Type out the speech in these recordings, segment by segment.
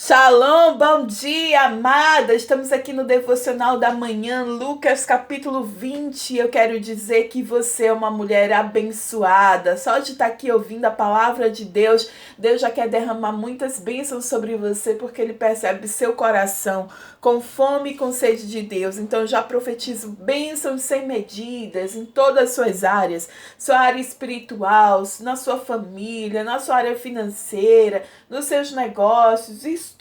Shalom, bom dia, amada! Estamos aqui no Devocional da Manhã, Lucas capítulo 20. Eu quero dizer que você é uma mulher abençoada. Só de estar aqui ouvindo a palavra de Deus, Deus já quer derramar muitas bênçãos sobre você, porque Ele percebe seu coração com fome e com sede de Deus. Então eu já profetizo bênçãos sem medidas em todas as suas áreas. Sua área espiritual, na sua família, na sua área financeira, nos seus negócios, estudos,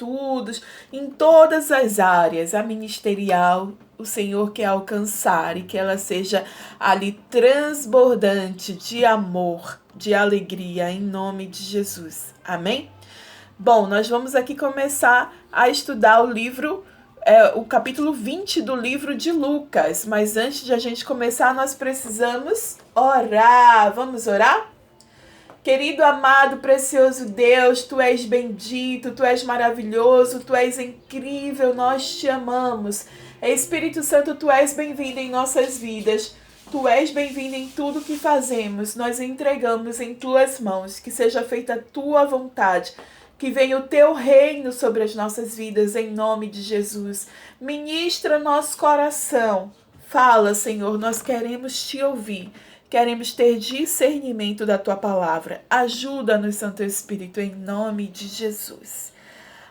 em todas as áreas. A ministerial, o Senhor quer alcançar e que ela seja ali transbordante de amor, de alegria, em nome de Jesus. Amém? Bom, nós vamos aqui começar a estudar o livro, o capítulo 20 do livro de Lucas. Mas antes de a gente começar, nós precisamos orar. Vamos orar? Querido, amado, precioso Deus, Tu és bendito, Tu és maravilhoso, Tu és incrível, nós Te amamos. Espírito Santo, Tu és bem-vindo em nossas vidas. Tu és bem-vindo em tudo que fazemos. Nós entregamos em Tuas mãos, que seja feita a Tua vontade. Que venha o Teu reino sobre as nossas vidas, em nome de Jesus. Ministra nosso coração. Fala, Senhor, nós queremos Te ouvir. Queremos ter discernimento da Tua palavra. Ajuda-nos, Santo Espírito, em nome de Jesus.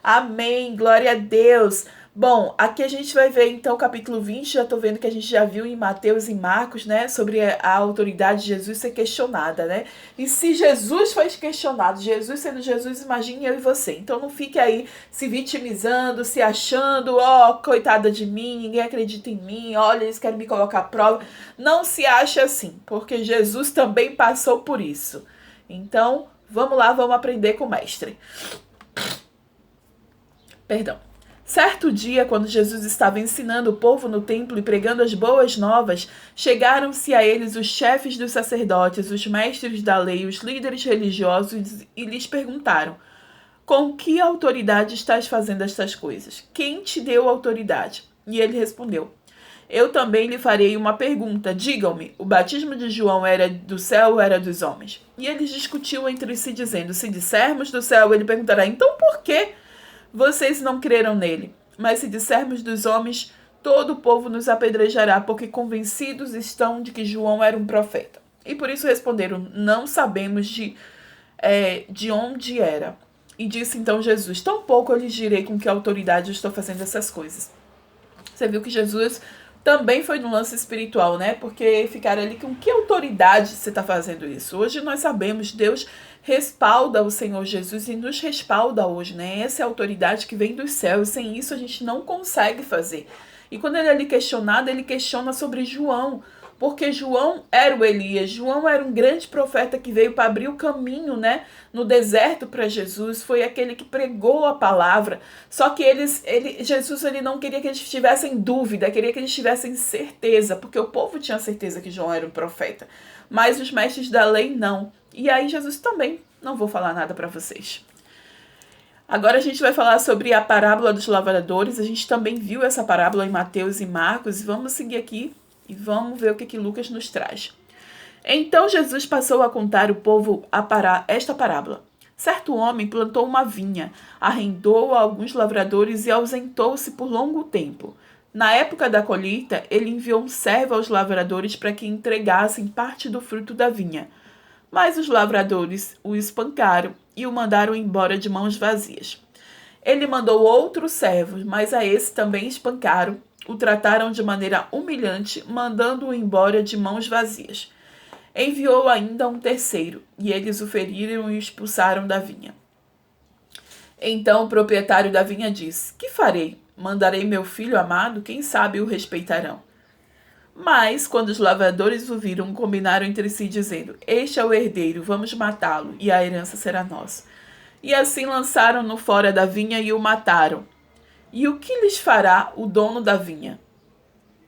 Amém. Glória a Deus. Bom, aqui a gente vai ver então o capítulo 20, já estou vendo que a gente já viu em Mateus e Marcos, né, sobre a autoridade de Jesus ser questionada, né? E se Jesus foi questionado, Jesus sendo Jesus, imagine eu e você. Então não fique aí se vitimizando, se achando, coitada de mim, ninguém acredita em mim, olha, eles querem me colocar à prova. Não se ache assim, porque Jesus também passou por isso. Então, vamos lá, vamos aprender com o mestre. Perdão. Certo dia, quando Jesus estava ensinando o povo no templo e pregando as boas novas, chegaram-se a eles os chefes dos sacerdotes, os mestres da lei, os líderes religiosos e lhes perguntaram: com que autoridade estás fazendo estas coisas? Quem te deu autoridade? E ele respondeu: eu também lhe farei uma pergunta. Digam-me, o batismo de João era do céu ou era dos homens? E eles discutiam entre si, dizendo: se dissermos do céu, ele perguntará: então por que vocês não creram nele? Mas se dissermos dos homens, todo o povo nos apedrejará, porque convencidos estão de que João era um profeta. E por isso responderam: não sabemos de onde era. E disse então Jesus: tampouco eu lhes direi com que autoridade eu estou fazendo essas coisas. Você viu que Jesus também foi no lance espiritual, né? Porque ficaram ali com que autoridade você está fazendo isso? Hoje nós sabemos, Deus respalda o Senhor Jesus e nos respalda hoje, né? Essa é a autoridade que vem dos céus. Sem isso a gente não consegue fazer. E quando ele é ali questionado, ele questiona sobre João, porque João era o Elias, João era um grande profeta que veio para abrir o caminho, né, no deserto para Jesus, foi aquele que pregou a palavra, só que Jesus não queria que eles tivessem dúvida, queria que eles tivessem certeza, porque o povo tinha certeza que João era um profeta, mas os mestres da lei não. E aí Jesus também, não vou falar nada para vocês. Agora a gente vai falar sobre a parábola dos lavradores. A gente também viu essa parábola em Mateus e Marcos. E vamos seguir aqui e vamos ver o que Lucas nos traz. Então Jesus passou a contar ao povo esta parábola. Certo homem plantou uma vinha, arrendou a alguns lavradores e ausentou-se por longo tempo. Na época da colheita, ele enviou um servo aos lavradores para que entregassem parte do fruto da vinha. Mas os lavradores o espancaram e o mandaram embora de mãos vazias. Ele mandou outro servo, mas a esse também espancaram, o trataram de maneira humilhante, mandando-o embora de mãos vazias. Enviou ainda um terceiro, e eles o feriram e o expulsaram da vinha. Então o proprietário da vinha disse: que farei? Mandarei meu filho amado? Quem sabe o respeitarão. Mas, quando os lavradores o viram, combinaram entre si, dizendo: este é o herdeiro, vamos matá-lo, e a herança será nossa. E assim lançaram-no fora da vinha e o mataram. E o que lhes fará o dono da vinha?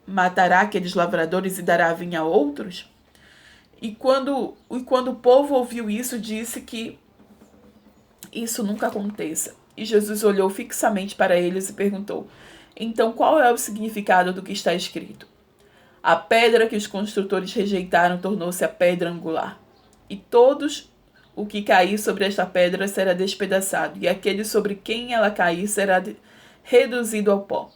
Matará aqueles lavradores e dará a vinha a outros? E quando o povo ouviu isso, disse que isso nunca aconteça. E Jesus olhou fixamente para eles e perguntou: então qual é o significado do que está escrito? A pedra que os construtores rejeitaram tornou-se a pedra angular. E todos O que cair sobre esta pedra será despedaçado, e aquele sobre quem ela cair será reduzido ao pó.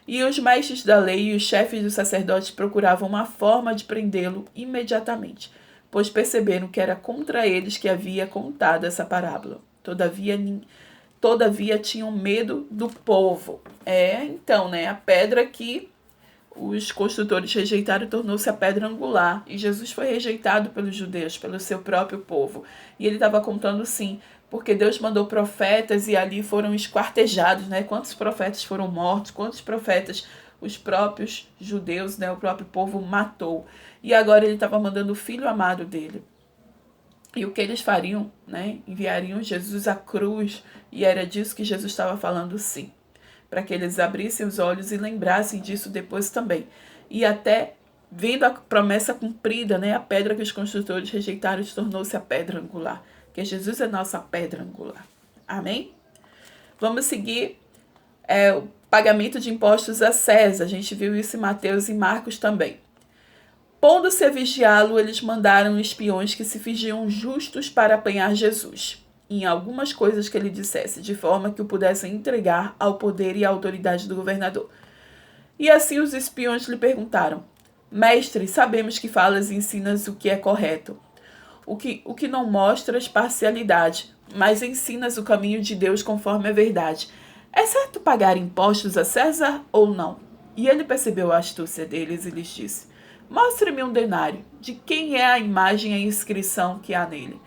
E os mestres da lei e os chefes dos sacerdotes procuravam uma forma de prendê-lo imediatamente, pois perceberam que era contra eles que havia contado essa parábola. Todavia tinham medo do povo. Então, a pedra que os construtores rejeitaram tornou-se a pedra angular. E Jesus foi rejeitado pelos judeus, pelo seu próprio povo. E ele estava contando, sim, porque Deus mandou profetas e ali foram esquartejados, Quantos profetas foram mortos, quantos profetas os próprios judeus, o próprio povo matou. E agora ele estava mandando o filho amado dele. E o que eles fariam, Enviariam Jesus à cruz. E era disso que Jesus estava falando, sim. Para que eles abrissem os olhos e lembrassem disso depois também. E até, vendo a promessa cumprida, a pedra que os construtores rejeitaram tornou-se a pedra angular. Que Jesus é nossa pedra angular. Amém? Vamos seguir o pagamento de impostos a César. A gente viu isso em Mateus e Marcos também. Pondo-se a vigiá-lo, eles mandaram espiões que se fingiam justos para apanhar Jesus em algumas coisas que ele dissesse, de forma que o pudessem entregar ao poder e à autoridade do governador. E assim os espiões lhe perguntaram: Mestre, sabemos que falas e ensinas o que é correto, o que não mostras parcialidade, mas ensinas o caminho de Deus conforme a verdade. É certo pagar impostos a César ou não? E ele percebeu a astúcia deles e lhes disse: Mostre-me um denário. De quem é a imagem e a inscrição que há nele?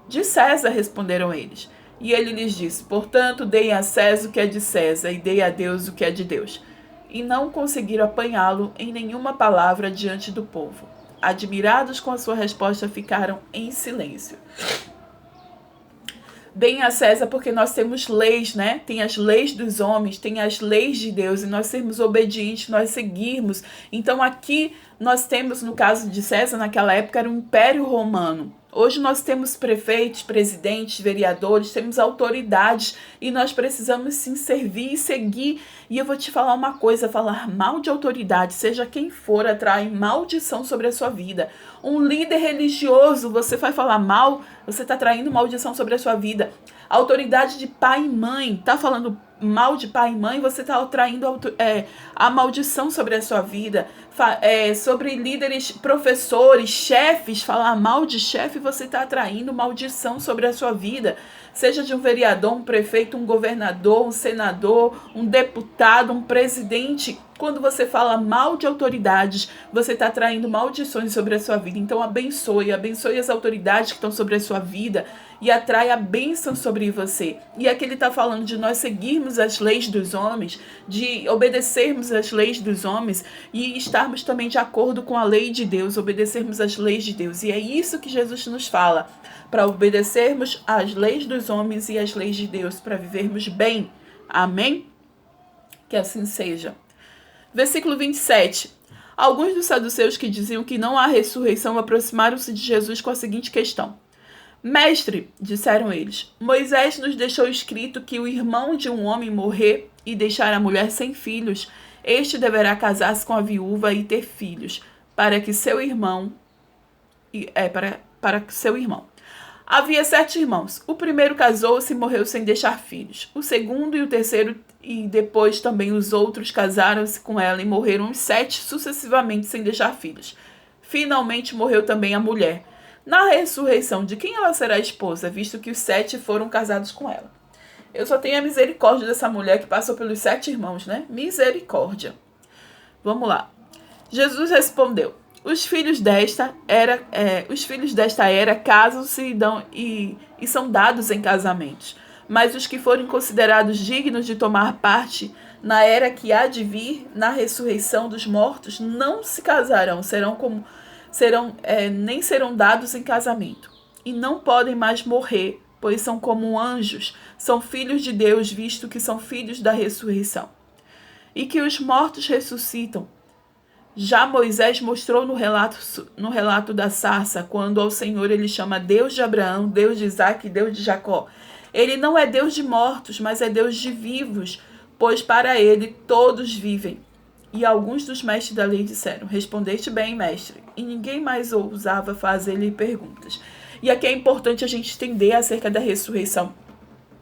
De César, responderam eles. E ele lhes disse: Portanto, deem a César o que é de César e deem a Deus o que é de Deus. E não conseguiram apanhá-lo em nenhuma palavra diante do povo. Admirados com a sua resposta, ficaram em silêncio. Deem a César porque nós temos leis, Tem as leis dos homens, tem as leis de Deus, e nós sermos obedientes, nós seguirmos. Então aqui nós temos, no caso de César, naquela época era o Império Romano. Hoje nós temos prefeitos, presidentes, vereadores, temos autoridades e nós precisamos sim servir e seguir. E eu vou te falar uma coisa: falar mal de autoridade, seja quem for, atrai maldição sobre a sua vida. Um líder religioso, você vai falar mal, você está traindo maldição sobre a sua vida. A autoridade de pai e mãe, está falando mal de pai e mãe, você está traindo a maldição sobre a sua vida. Sobre líderes, professores, chefes, falar mal de chefe, você está atraindo maldição sobre a sua vida. Seja de um vereador, um prefeito, um governador, um senador, um deputado, um presidente. Quando você fala mal de autoridades, você está atraindo maldições sobre a sua vida. Então abençoe as autoridades que estão sobre a sua vida e atrai a bênção sobre você. E aqui ele está falando de nós seguirmos as leis dos homens, de obedecermos as leis dos homens e estarmos também de acordo com a lei de Deus, obedecermos as leis de Deus. E é isso que Jesus nos fala, para obedecermos as leis dos homens e as leis de Deus, para vivermos bem. Amém? Que assim seja. Versículo 27. Alguns dos saduceus que diziam que não há ressurreição aproximaram-se de Jesus com a seguinte questão: Mestre, disseram eles, Moisés nos deixou escrito que o irmão de um homem morrer e deixar a mulher sem filhos, este deverá casar-se com a viúva e ter filhos, para que seu irmão... para seu irmão. Havia 7 irmãos. O primeiro casou-se e morreu sem deixar filhos. O segundo e o terceiro e depois também os outros casaram-se com ela e morreram os 7 sucessivamente sem deixar filhos. Finalmente morreu também a mulher. Na ressurreição, de quem ela será esposa, visto que os 7 foram casados com ela? Eu só tenho a misericórdia dessa mulher que passou pelos 7 irmãos, Misericórdia. Vamos lá. Jesus respondeu: Os filhos desta era casam-se e são dados em casamentos. Mas os que forem considerados dignos de tomar parte na era que há de vir, na ressurreição dos mortos, não se casarão, nem serão dados em casamento. E não podem mais morrer, pois são como anjos, são filhos de Deus, visto que são filhos da ressurreição. E que os mortos ressuscitam. Já Moisés mostrou no relato da sarça, quando ao Senhor ele chama Deus de Abraão, Deus de Isaque e Deus de Jacó. Ele não é Deus de mortos, mas é Deus de vivos, pois para ele todos vivem. E alguns dos mestres da lei disseram: Respondeste bem, mestre. E ninguém mais ousava fazer-lhe perguntas. E aqui é importante a gente entender acerca da ressurreição.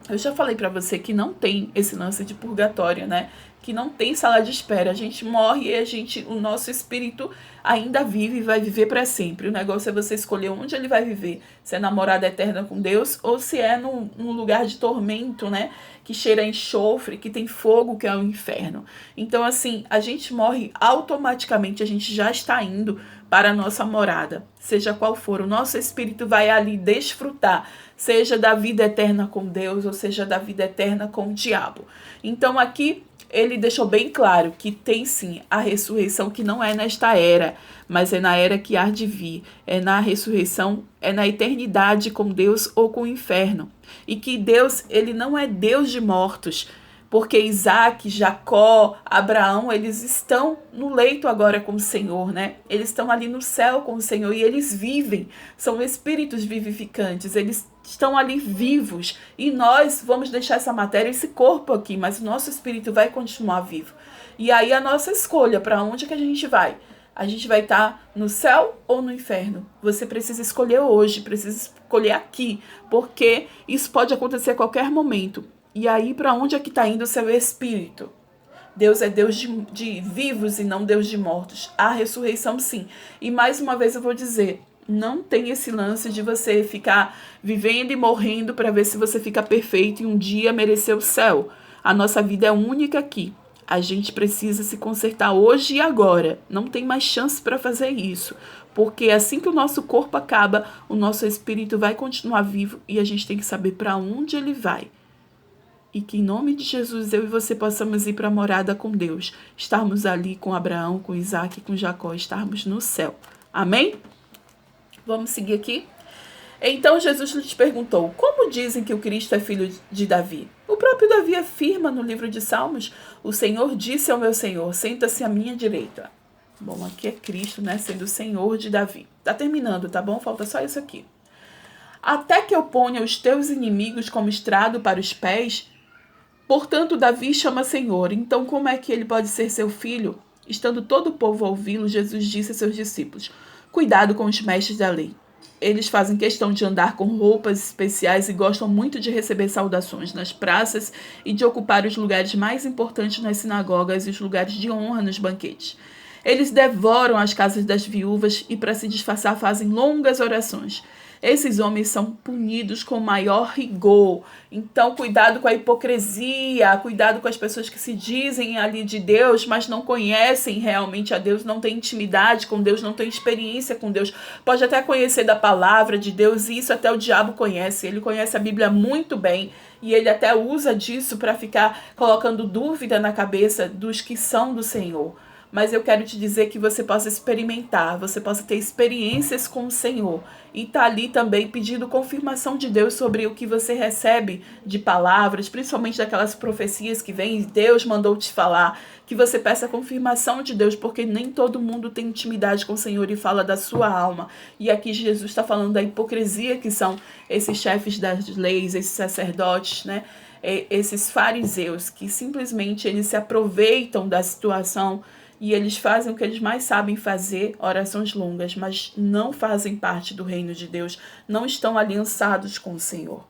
Eu já falei para você que não tem esse lance de purgatório, né? Que não tem sala de espera. A gente morre e o nosso espírito ainda vive e vai viver para sempre. O negócio é você escolher onde ele vai viver. Se é na morada eterna com Deus ou se é num lugar de tormento, né? Que cheira a enxofre, que tem fogo, que é o inferno. Então, assim, a gente morre automaticamente, a gente já está indo para a nossa morada, seja qual for. O nosso espírito vai ali desfrutar, seja da vida eterna com Deus ou seja da vida eterna com o diabo. Então, aqui ele deixou bem claro que tem sim a ressurreição, que não é nesta era, mas é na era que há de vir. É na ressurreição, é na eternidade com Deus ou com o inferno. E que Deus, ele não é Deus de mortos, porque Isaac, Jacó, Abraão, eles estão no leito agora com o Senhor, né? Eles estão ali no céu com o Senhor e eles vivem, são espíritos vivificantes, eles estão ali vivos. E nós vamos deixar essa matéria, esse corpo aqui, mas o nosso espírito vai continuar vivo. E aí a nossa escolha, para onde que a gente vai? A gente vai estar no céu ou no inferno? Você precisa escolher hoje, precisa escolher aqui, porque isso pode acontecer a qualquer momento. E aí, para onde é que está indo o seu espírito? Deus é Deus de vivos e não Deus de mortos. A ressurreição, sim. E mais uma vez eu vou dizer, não tem esse lance de você ficar vivendo e morrendo para ver se você fica perfeito e um dia merecer o céu. A nossa vida é única aqui. A gente precisa se consertar hoje e agora. Não tem mais chance para fazer isso. Porque assim que o nosso corpo acaba, o nosso espírito vai continuar vivo e a gente tem que saber para onde ele vai. E que em nome de Jesus eu e você possamos ir para a morada com Deus. Estarmos ali com Abraão, com Isaac, com Jacó. Estarmos no céu. Amém? Vamos seguir aqui? Então Jesus lhes perguntou, como dizem que o Cristo é filho de Davi? O próprio Davi afirma no livro de Salmos, o Senhor disse ao meu Senhor, senta-se à minha direita. Bom, aqui é Cristo, né, sendo o Senhor de Davi. Tá terminando, tá bom? Falta só isso aqui. Até que eu ponha os teus inimigos como estrado para os pés. Portanto, Davi chama Senhor. Então, como é que ele pode ser seu filho? Estando todo o povo a ouvi-lo, Jesus disse a seus discípulos, cuidado com os mestres da lei. Eles fazem questão de andar com roupas especiais e gostam muito de receber saudações nas praças e de ocupar os lugares mais importantes nas sinagogas e os lugares de honra nos banquetes. Eles devoram as casas das viúvas e, para se disfarçar, fazem longas orações. Esses homens são punidos com maior rigor. Então, cuidado com a hipocrisia, cuidado com as pessoas que se dizem ali de Deus, mas não conhecem realmente a Deus, não têm intimidade com Deus, não têm experiência com Deus. Pode até conhecer da palavra de Deus, e isso até o diabo conhece. Ele conhece a Bíblia muito bem e ele até usa disso para ficar colocando dúvida na cabeça dos que são do Senhor. Mas eu quero te dizer que você possa experimentar, você possa ter experiências com o Senhor. E tá ali também pedindo confirmação de Deus sobre o que você recebe de palavras, principalmente daquelas profecias que vêm, Deus mandou te falar. Que você peça confirmação de Deus, porque nem todo mundo tem intimidade com o Senhor e fala da sua alma. E aqui Jesus está falando da hipocrisia que são esses chefes das leis, esses sacerdotes, né? Esses fariseus que simplesmente eles se aproveitam da situação e eles fazem o que eles mais sabem fazer, orações longas, mas não fazem parte do reino de Deus, não estão aliançados com o Senhor.